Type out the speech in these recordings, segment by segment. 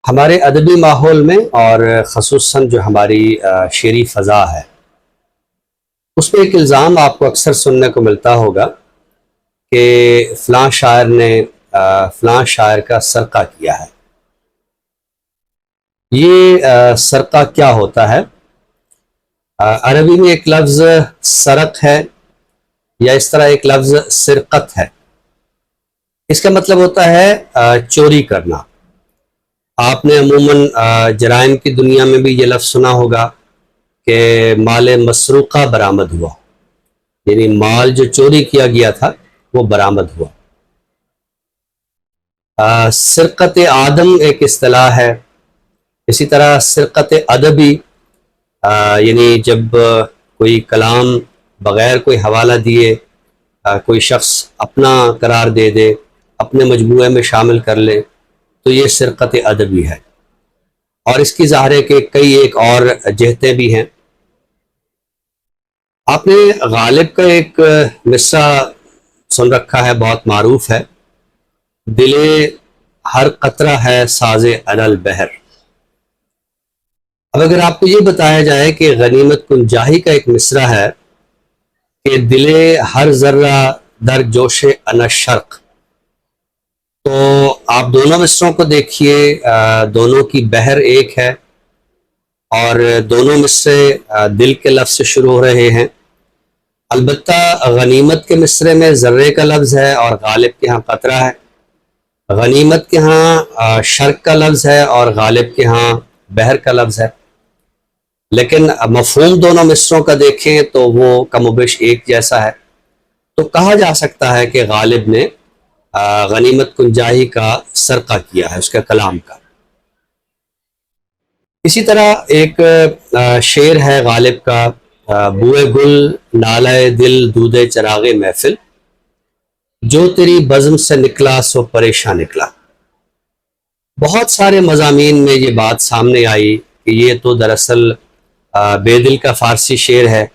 ہمارے ادبی ماحول میں اور خصوصاً جو ہماری شعری فضا ہے اس میں ایک الزام آپ کو اکثر سننے کو ملتا ہوگا کہ فلاں شاعر نے فلاں شاعر کا سرقہ کیا ہے۔ یہ سرقہ کیا ہوتا ہے؟ عربی میں ایک لفظ سرق ہے یا اس طرح ایک لفظ سرقت ہے۔ اس کا مطلب ہوتا ہے چوری کرنا۔ آپ نے عموماً جرائم کی دنیا میں بھی یہ لفظ سنا ہوگا کہ مال مسروقہ برآمد ہوا، یعنی مال جو چوری کیا گیا تھا وہ برآمد ہوا۔ سرقت آدم ایک اصطلاح ہے، اسی طرح سرقت ادبی یعنی جب کوئی کلام بغیر کوئی حوالہ دیے کوئی شخص اپنا قرار دے دے، اپنے مجموعے میں شامل کر لے، تو یہ سرقت ادبی ہے۔ اور اس کی ظاہر ہے کہ کئی ایک اور جہتیں بھی ہیں۔ آپ نے غالب کا ایک مصرع سن رکھا ہے، بہت معروف ہے، دلے ہر قطرہ ہے ساز علی البحر۔ اب اگر آپ کو یہ بتایا جائے کہ غنیمت کن جاہی کا ایک مصرع ہے کہ دلے ہر ذرہ در جوش انا شرق، تو آپ دونوں مصرعوں کو دیکھیے، دونوں کی بحر ایک ہے اور دونوں مصرع دل کے لفظ سے شروع ہو رہے ہیں۔ البتہ غنیمت کے مصرع میں ذرے کا لفظ ہے اور غالب کے ہاں قطرہ ہے، غنیمت کے ہاں شرق کا لفظ ہے اور غالب کے ہاں بحر کا لفظ ہے، لیکن مفہوم دونوں مصرعوں کا دیکھیں تو وہ کم و بیش ایک جیسا ہے۔ تو کہا جا سکتا ہے کہ غالب نے غنیمت کن جاہی کا سرقہ کیا ہے، اس کا کلام کا۔ اسی طرح ایک شعر ہے غالب کا، بوئے گل نالہ دل دودے چراغ محفل، جو تیری بزم سے نکلا سو پریشان نکلا۔ بہت سارے مضامین میں یہ بات سامنے آئی کہ یہ تو دراصل بے دل کا فارسی شعر ہے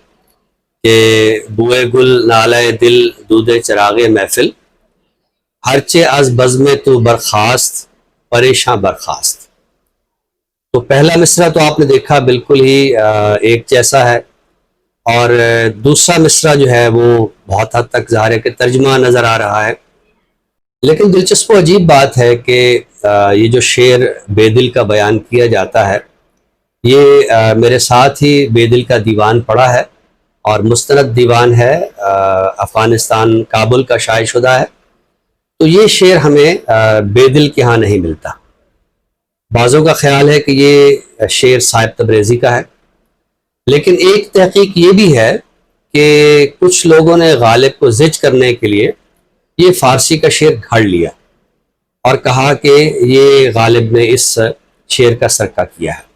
کہ بوئے گل نالہ دل دودے چراغ محفل، ہرچے از بزم تو برخاست پریشاں برخاست۔ تو پہلا مصرع تو آپ نے دیکھا بالکل ہی ایک جیسا ہے، اور دوسرا مصرع جو ہے وہ بہت حد تک ظاہر ہے کہ ترجمہ نظر آ رہا ہے۔ لیکن دلچسپ و عجیب بات ہے کہ یہ جو شعر بے دل کا بیان کیا جاتا ہے، یہ میرے ساتھ ہی بے دل کا دیوان پڑھا ہے اور مستند دیوان ہے، افغانستان کابل کا شائع شدہ ہے۔ تو یہ شعر ہمیں بے دل کے ہاں نہیں ملتا۔ بعضوں کا خیال ہے کہ یہ شعر صاحب تبریزی کا ہے، لیکن ایک تحقیق یہ بھی ہے کہ کچھ لوگوں نے غالب کو زج کرنے کے لیے یہ فارسی کا شعر گھڑ لیا اور کہا کہ یہ غالب نے اس شعر کا سرقہ کیا ہے۔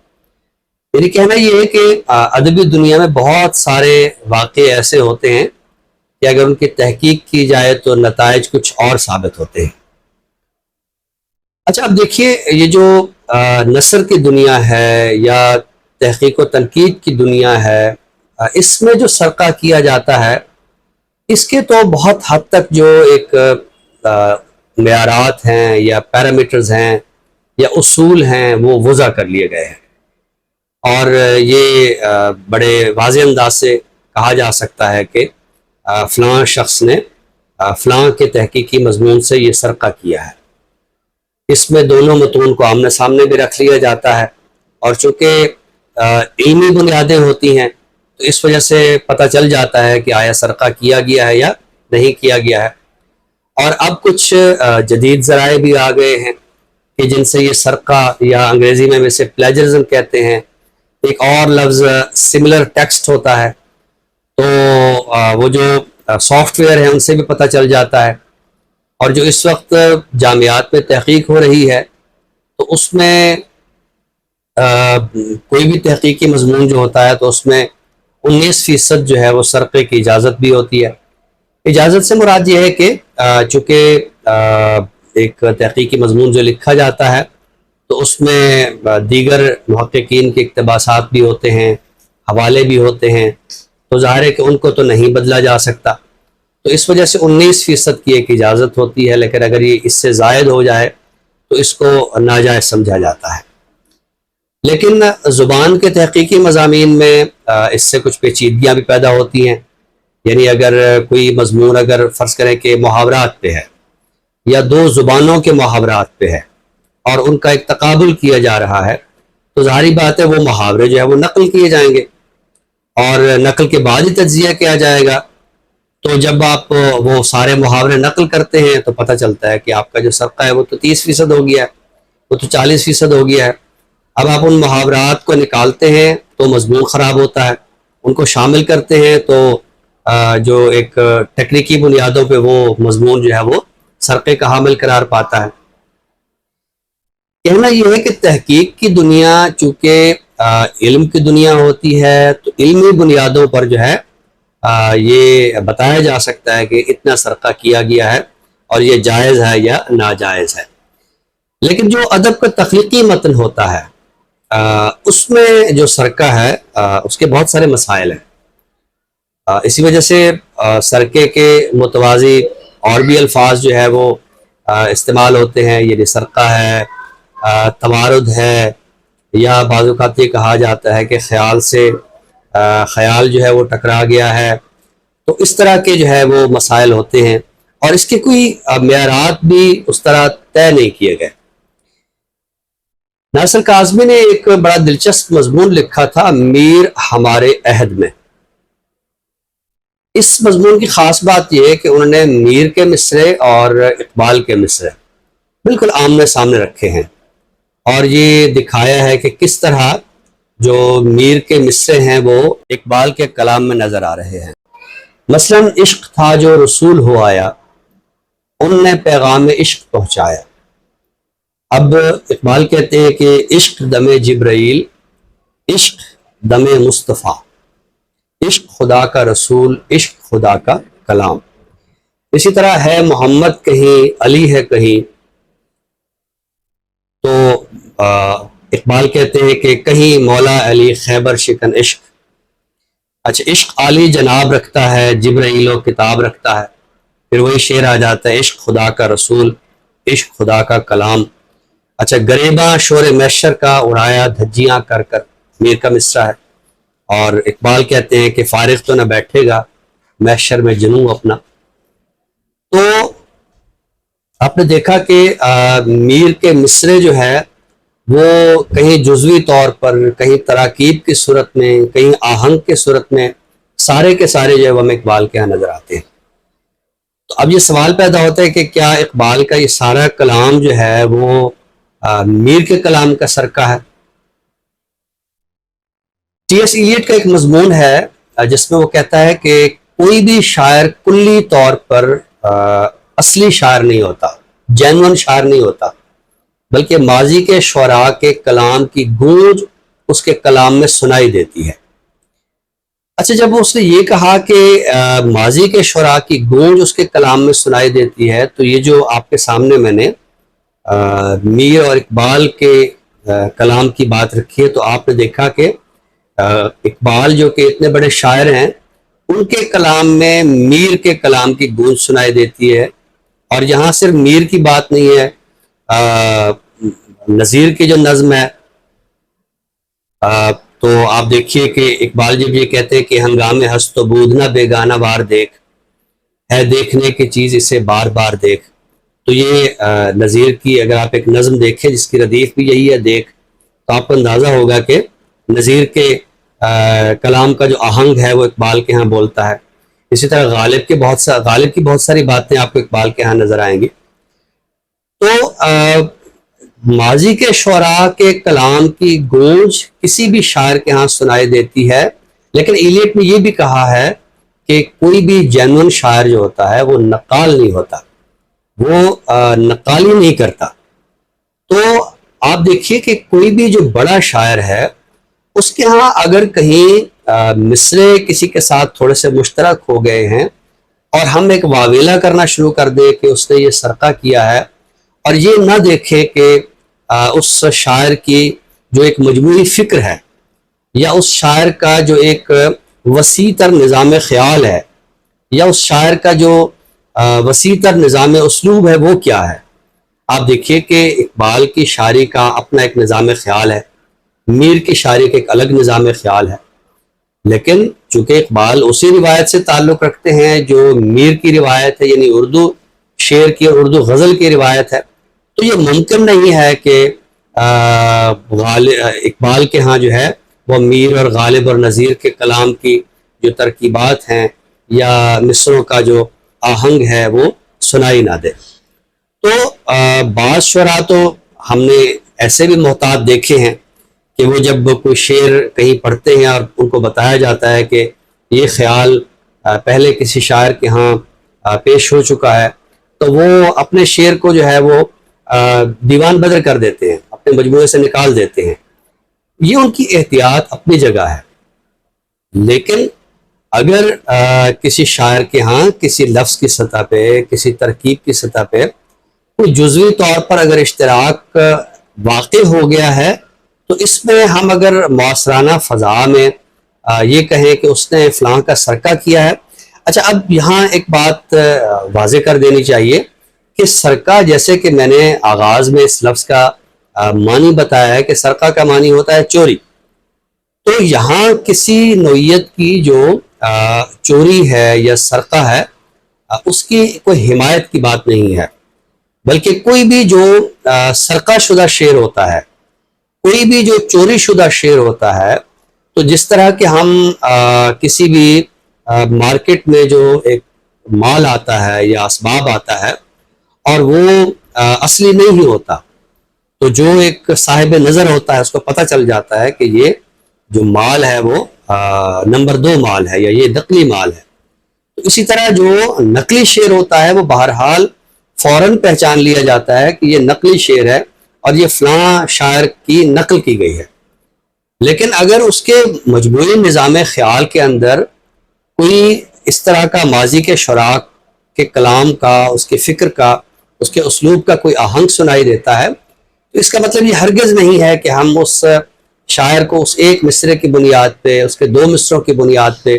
میری کہنا یہ ہے کہ ادبی دنیا میں بہت سارے واقعے ایسے ہوتے ہیں کہ اگر ان کی تحقیق کی جائے تو نتائج کچھ اور ثابت ہوتے ہیں۔ اچھا، اب دیکھیے، یہ جو نثر کی دنیا ہے یا تحقیق و تنقید کی دنیا ہے، اس میں جو سرقہ کیا جاتا ہے، اس کے تو بہت حد تک جو ایک معیارات ہیں یا پیرامیٹرز ہیں یا اصول ہیں وہ وضع کر لیے گئے ہیں، اور یہ بڑے واضح انداز سے کہا جا سکتا ہے کہ فلاں شخص نے فلاں کے تحقیقی مضمون سے یہ سرقہ کیا ہے۔ اس میں دونوں متون کو آمنے سامنے بھی رکھ لیا جاتا ہے، اور چونکہ علمی بنیادیں ہوتی ہیں تو اس وجہ سے پتہ چل جاتا ہے کہ آیا سرقہ کیا گیا ہے یا نہیں کیا گیا ہے۔ اور اب کچھ جدید ذرائع بھی آ گئے ہیں کہ جن سے یہ سرقہ، یا انگریزی میں اسے پلیجرزم کہتے ہیں، ایک اور لفظ سملر ٹیکسٹ ہوتا ہے، تو وہ جو سافٹ ویئر ہیں ان سے بھی پتہ چل جاتا ہے۔ اور جو اس وقت جامعات میں تحقیق ہو رہی ہے تو اس میں کوئی بھی تحقیقی مضمون جو ہوتا ہے تو اس میں 19% جو ہے وہ سرقے کی اجازت بھی ہوتی ہے۔ اجازت سے مراد یہ ہے کہ چونکہ ایک تحقیقی مضمون جو لکھا جاتا ہے تو اس میں دیگر محققین کے اقتباسات بھی ہوتے ہیں، حوالے بھی ہوتے ہیں، تو ظاہر ہے کہ ان کو تو نہیں بدلا جا سکتا، تو اس وجہ سے 19% کی ایک اجازت ہوتی ہے، لیکن اگر یہ اس سے زائد ہو جائے تو اس کو ناجائز سمجھا جاتا ہے۔ لیکن زبان کے تحقیقی مضامین میں اس سے کچھ پیچیدگیاں بھی پیدا ہوتی ہیں. یعنی اگر کوئی مضمون اگر فرض کریں کہ محاورات پہ ہے یا دو زبانوں کے محاورات پہ ہے اور ان کا ایک تقابل کیا جا رہا ہے تو ظاہری بات ہے وہ محاورے جو ہے وہ نقل کیے جائیں گے اور نقل کے بعد ہی تجزیہ کیا جائے گا. تو جب آپ وہ سارے محاورے نقل کرتے ہیں تو پتہ چلتا ہے کہ آپ کا جو سرقہ ہے وہ تو 30% ہو گیا ہے, وہ تو 40% ہو گیا ہے. اب آپ ان محاورات کو نکالتے ہیں تو مضمون خراب ہوتا ہے, ان کو شامل کرتے ہیں تو جو ایک ٹیکنیکی بنیادوں پہ وہ مضمون جو ہے وہ سرقے کا حامل قرار پاتا ہے. کہنا یہ ہے کہ تحقیق کی دنیا چونکہ علم کی دنیا ہوتی ہے تو علمی بنیادوں پر جو ہے یہ بتایا جا سکتا ہے کہ اتنا سرقہ کیا گیا ہے اور یہ جائز ہے یا ناجائز ہے. لیکن جو ادب کا تخلیقی متن ہوتا ہے اس میں جو سرقہ ہے اس کے بہت سارے مسائل ہیں. اسی وجہ سے سرقے کے متوازی اور بھی الفاظ جو ہے وہ استعمال ہوتے ہیں. یعنی سرقہ ہے, تمارد ہے, یا بعض اوقات یہ کہا جاتا ہے کہ خیال سے خیال جو ہے وہ ٹکرا گیا ہے. تو اس طرح کے جو ہے وہ مسائل ہوتے ہیں اور اس کے کوئی معیارات بھی اس طرح طے نہیں کیے گئے. ناصر کاظمی نے ایک بڑا دلچسپ مضمون لکھا تھا میر ہمارے عہد میں. اس مضمون کی خاص بات یہ ہے کہ انہوں نے میر کے مصرے اور اقبال کے مصرے بالکل آمنے سامنے رکھے ہیں اور یہ دکھایا ہے کہ کس طرح جو میر کے مصرے ہیں وہ اقبال کے کلام میں نظر آ رہے ہیں. مثلا عشق تھا جو رسول ہو آیا, ان نے پیغام عشق پہنچایا. اب اقبال کہتے ہیں کہ عشق دم جبرائیل, عشق دم مصطفیٰ, عشق خدا کا رسول, عشق خدا کا کلام. اسی طرح ہے محمد کہیں, علی ہے کہیں. تو اقبال کہتے ہیں کہ کہیں مولا علی خیبر شکن عشق. اچھا, عشق عالی جناب رکھتا ہے, جبرائیل و کتاب رکھتا ہے. پھر وہی شعر آ جاتا ہے عشق خدا کا رسول, عشق خدا کا کلام. اچھا, گریباں شور محشر کا اڑایا دھجیاں کر کر, میر کا مصرع ہے. اور اقبال کہتے ہیں کہ فارغ تو نہ بیٹھے گا محشر میں جنوں اپنا. تو آپ نے دیکھا کہ میر کے مصرے جو ہے وہ کہیں جزوی طور پر, کہیں تراکیب کی صورت میں, کہیں آہنگ کے صورت میں, سارے کے سارے جو ہے وہ ہمیں اقبال کے یہاں نظر آتے ہیں. تو اب یہ سوال پیدا ہوتا ہے کہ کیا اقبال کا یہ سارا کلام جو ہے وہ میر کے کلام کا سرقہ ہے؟ ٹی ایس ایلیٹ کا ایک مضمون ہے جس میں وہ کہتا ہے کہ کوئی بھی شاعر کلی طور پر اصلی شاعر نہیں ہوتا, جینون شاعر نہیں ہوتا, بلکہ ماضی کے شعراء کے کلام کی گونج اس کے کلام میں سنائی دیتی ہے. اچھا, جب اس نے یہ کہا کہ ماضی کے شعراء کی گونج اس کے کلام میں سنائی دیتی ہے تو یہ جو آپ کے سامنے میں نے میر اور اقبال کے کلام کی بات رکھی ہے تو آپ نے دیکھا کہ اقبال جو کہ اتنے بڑے شاعر ہیں ان کے کلام میں میر کے کلام کی گونج سنائی دیتی ہے. اور یہاں صرف میر کی بات نہیں ہے, نظیر کی جو نظم ہے تو آپ دیکھیے کہ اقبال جب یہ کہتے ہیں کہ ہنگام ہست و بود نہ بیگانہ وار دیکھ, ہے دیکھنے کی چیز اسے بار بار دیکھ. تو یہ نظیر کی اگر آپ ایک نظم دیکھیں جس کی ردیف بھی یہی ہے دیکھ, تو آپ کو اندازہ ہوگا کہ نظیر کے کلام کا جو آہنگ ہے وہ اقبال کے ہاں بولتا ہے. اسی طرح غالب کی بہت ساری باتیں آپ کو اقبال کے ہاں نظر آئیں گی. تو ماضی کے شعراء کے کلام کی گونج کسی بھی شاعر کے ہاں سنائی دیتی ہے, لیکن ایلیٹ نے یہ بھی کہا ہے کہ کوئی بھی جینون شاعر جو ہوتا ہے وہ نقال نہیں ہوتا, وہ نقالی نہیں کرتا. تو آپ دیکھیے کہ کوئی بھی جو بڑا شاعر ہے اس کے ہاں اگر کہیں مصرے کسی کے ساتھ تھوڑے سے مشترک ہو گئے ہیں اور ہم ایک واویلا کرنا شروع کر دیں کہ اس نے یہ سرقہ کیا ہے, اور یہ نہ دیکھیں کہ اس شاعر کی جو ایک مجموعی فکر ہے یا اس شاعر کا جو ایک وسیع تر نظام خیال ہے یا اس شاعر کا جو وسیع تر نظام اسلوب ہے وہ کیا ہے. آپ دیکھیے کہ اقبال کی شاعری کا اپنا ایک نظام خیال ہے, میر کی شاعری کا ایک الگ نظام خیال ہے، لیکن چونکہ اقبال اسی روایت سے تعلق رکھتے ہیں جو میر کی روایت ہے، یعنی اردو شعر کی اور اردو غزل کی روایت ہے، تو یہ ممکن نہیں ہے کہ اقبال کے ہاں جو ہے وہ میر اور غالب اور نظیر کے کلام کی جو ترکیبات ہیں یا مصروں کا جو آہنگ ہے وہ سنائی نہ دے۔ تو بعض شعراء تو ہم نے ایسے بھی محتاط دیکھے ہیں کہ وہ جب کوئی شعر کہیں پڑھتے ہیں اور ان کو بتایا جاتا ہے کہ یہ خیال پہلے کسی شاعر کے ہاں پیش ہو چکا ہے، تو وہ اپنے شعر کو جو ہے وہ دیوان بدر کر دیتے ہیں، اپنے مجموعے سے نکال دیتے ہیں۔ یہ ان کی احتیاط اپنی جگہ ہے، لیکن اگر کسی شاعر کے ہاں کسی لفظ کی سطح پہ، کسی ترکیب کی سطح پہ کوئی جزوی طور پر اگر اشتراک واقع ہو گیا ہے، تو اس میں ہم اگر معاصرانہ فضا میں یہ کہیں کہ اس نے فلاں کا سرقہ کیا ہے۔ اچھا، اب یہاں ایک بات واضح کر دینی چاہیے کہ سرقہ، جیسے کہ میں نے آغاز میں اس لفظ کا معنی بتایا ہے کہ سرقہ کا معنی ہوتا ہے چوری، تو یہاں کسی نوعیت کی جو چوری ہے یا سرقہ ہے اس کی کوئی حمایت کی بات نہیں ہے، بلکہ کوئی بھی جو سرقہ شدہ شعر ہوتا ہے، کوئی بھی جو چوری شدہ شعر ہوتا ہے، تو جس طرح کہ ہم کسی بھی مارکیٹ میں جو ایک مال آتا ہے یا اسباب آتا ہے اور وہ اصلی نہیں ہوتا، تو جو ایک صاحب نظر ہوتا ہے اس کو پتہ چل جاتا ہے کہ یہ جو مال ہے وہ نمبر 2 مال ہے یا یہ نقلی مال ہے۔ تو اسی طرح جو نقلی شعر ہوتا ہے وہ بہرحال فوراً پہچان لیا جاتا ہے کہ یہ نقلی شعر ہے اور یہ فلاں شاعر کی نقل کی گئی ہے۔ لیکن اگر اس کے مجموعی نظام خیال کے اندر کوئی اس طرح کا ماضی کے شعراء کے کلام کا، اس کے فکر کا، اس کے اسلوب کا کوئی آہنگ سنائی دیتا ہے، تو اس کا مطلب یہ ہرگز نہیں ہے کہ ہم اس شاعر کو اس ایک مصرے کی بنیاد پہ، اس کے 2 مصروں کی بنیاد پہ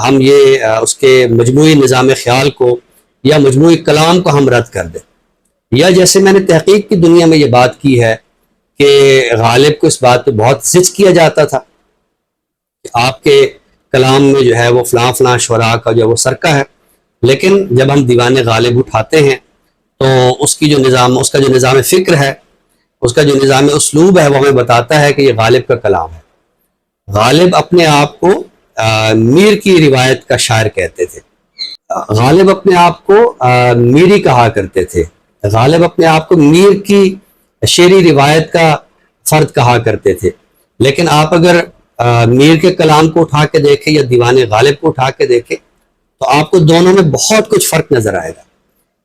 ہم یہ اس کے مجموعی نظام خیال کو یا مجموعی کلام کو ہم رد کر دیں۔ یا جیسے میں نے تحقیق کی دنیا میں یہ بات کی ہے کہ غالب کو اس بات پہ بہت زج کیا جاتا تھا کہ آپ کے کلام میں جو ہے وہ فلاں فلاں شعراء کا جو وہ سرقہ ہے، لیکن جب ہم دیوان غالب اٹھاتے ہیں تو اس کی جو نظام، اس کا جو نظام فکر ہے، اس کا جو نظام اسلوب ہے، وہ ہمیں بتاتا ہے کہ یہ غالب کا کلام ہے۔ غالب اپنے آپ کو میر کی روایت کا شاعر کہتے تھے، غالب اپنے آپ کو میری کہا کرتے تھے، غالب اپنے آپ کو میر کی شعری روایت کا فرد کہا کرتے تھے۔ لیکن آپ اگر میر کے کلام کو اٹھا کے دیکھیں یا دیوان غالب کو اٹھا کے دیکھیں تو آپ کو دونوں میں بہت کچھ فرق نظر آئے گا۔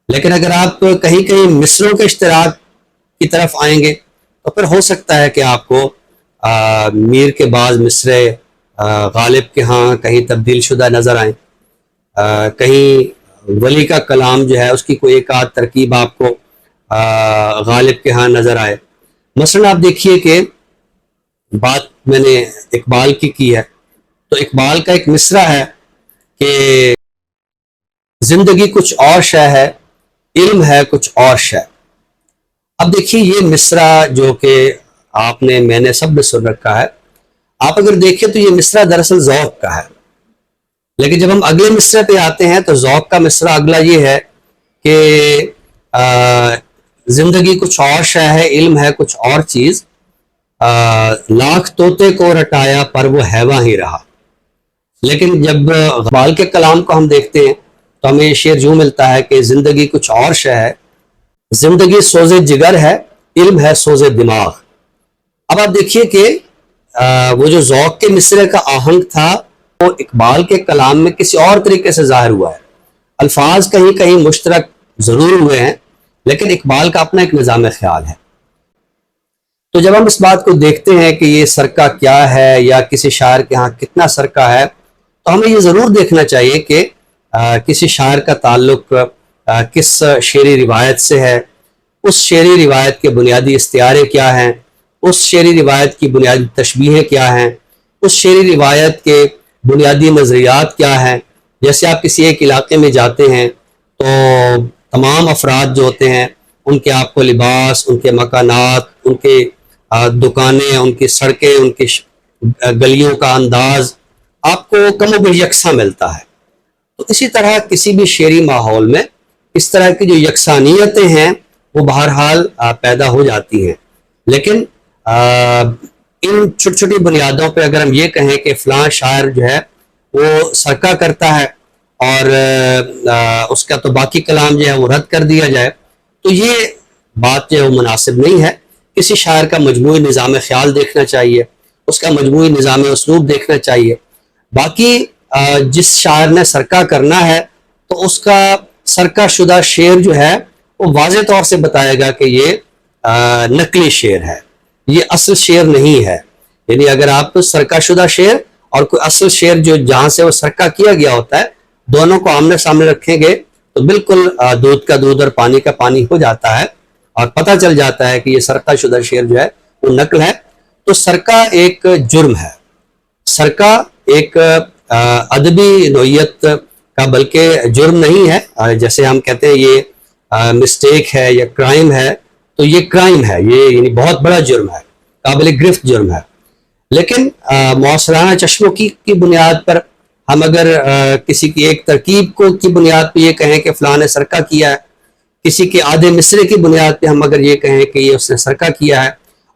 لیکن اگر آپ کہیں کہیں مصروں کے اشتراک کی طرف آئیں گے تو پھر ہو سکتا ہے کہ آپ کو میر کے بعض مصرے غالب کے ہاں کہیں تبدیل شدہ نظر آئیں، کہیں ولی کا کلام جو ہے اس کی کوئی ایک آدھ ترکیب آپ کو غالب کے ہاں نظر آئے۔ مثلا آپ دیکھیے کہ بات میں نے اقبال کی ہے، تو اقبال کا ایک مصرع ہے کہ زندگی کچھ اور شے ہے، علم ہے کچھ اور شے۔ اب دیکھیے یہ مصرع جو کہ آپ نے، میں نے سب نے سن رکھا ہے، آپ اگر دیکھیں تو یہ مصرع دراصل ذوق کا ہے، لیکن جب ہم اگلے مصرع پہ آتے ہیں تو ذوق کا مصرع اگلا یہ ہے کہ زندگی کچھ اور شے ہے، علم ہے کچھ اور چیز، لاکھ طوطے کو رٹایا پر وہ حیواں ہی رہا۔ لیکن جب اقبال کے کلام کو ہم دیکھتے ہیں تو ہمیں یہ شعر یوں ملتا ہے کہ زندگی کچھ اور شے ہے، زندگی سوز جگر ہے، علم ہے سوز دماغ۔ اب آپ دیکھیے کہ وہ جو ذوق کے مصرع کا آہنگ تھا وہ اقبال کے کلام میں کسی اور طریقے سے ظاہر ہوا ہے، الفاظ کہیں کہیں مشترک ضرور ہوئے ہیں لیکن اقبال کا اپنا ایک نظام خیال ہے۔ تو جب ہم اس بات کو دیکھتے ہیں کہ یہ سرقہ کیا ہے یا کسی شاعر کے ہاں کتنا سرقہ ہے، تو ہمیں یہ ضرور دیکھنا چاہیے کہ کسی شاعر کا تعلق کس شعری روایت سے ہے، اس شعری روایت کے بنیادی استعارے کیا ہیں، اس شعری روایت کی بنیادی تشبیہیں کیا ہیں، اس شعری روایت کے بنیادی نظریات کیا ہیں۔ جیسے آپ کسی ایک علاقے میں جاتے ہیں تو تمام افراد جو ہوتے ہیں ان کے آپ کو لباس، ان کے مکانات، ان کے دکانیں، ان کی سڑکیں، ان کی گلیوں کا انداز آپ کو کم و بیش یکساں ملتا ہے. تو اسی طرح کسی بھی شعری ماحول میں اس طرح کی جو یکسانیتیں ہیں وہ بہرحال پیدا ہو جاتی ہیں. لیکن ان چھوٹی چھوٹی بنیادوں پہ اگر ہم یہ کہیں کہ فلاں شاعر جو ہے وہ سرقہ کرتا ہے اور اس کا تو باقی کلام جو ہے وہ رد کر دیا جائے، تو یہ بات جو ہے وہ مناسب نہیں ہے. کسی شاعر کا مجموعی نظام خیال دیکھنا چاہیے، اس کا مجموعی نظام اسلوب دیکھنا چاہیے. باقی جس شاعر نے سرقہ کرنا ہے تو اس کا سرقہ شدہ شعر جو ہے وہ واضح طور سے بتائے گا کہ یہ نقلی شعر ہے، یہ اصل شعر نہیں ہے. یعنی اگر آپ سرقہ شدہ شعر اور کوئی اصل شعر جو جہاں سے وہ سرقہ کیا گیا ہوتا ہے دونوں کو آمنے سامنے رکھیں گے تو بالکل دودھ کا دودھ اور پانی کا پانی ہو جاتا ہے اور پتہ چل جاتا ہے کہ یہ سرقہ شدہ شعر جو ہے وہ نقل ہے. تو سرقہ ایک جرم ہے، سرقہ ایک ادبی نوعیت کا بلکہ جرم نہیں ہے. جیسے ہم کہتے ہیں یہ مسٹیک ہے یا کرائم ہے، تو یہ کرائم ہے، یہ یعنی بہت بڑا جرم ہے، قابل گرفت جرم ہے. لیکن معاصرانہ چشموں کی بنیاد پر ہم اگر کسی کی ایک ترکیب کی بنیاد پہ یہ کہیں کہ فلاں نے سرقہ کیا ہے، کسی کے آدھے مصرے کی بنیاد پہ ہم اگر یہ کہیں کہ یہ اس نے سرقہ کیا ہے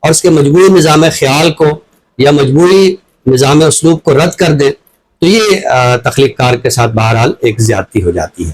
اور اس کے مجموعی نظام خیال کو یا مجموعی نظام اسلوب کو رد کر دیں تو یہ تخلیق کار کے ساتھ بہرحال ایک زیادتی ہو جاتی ہے.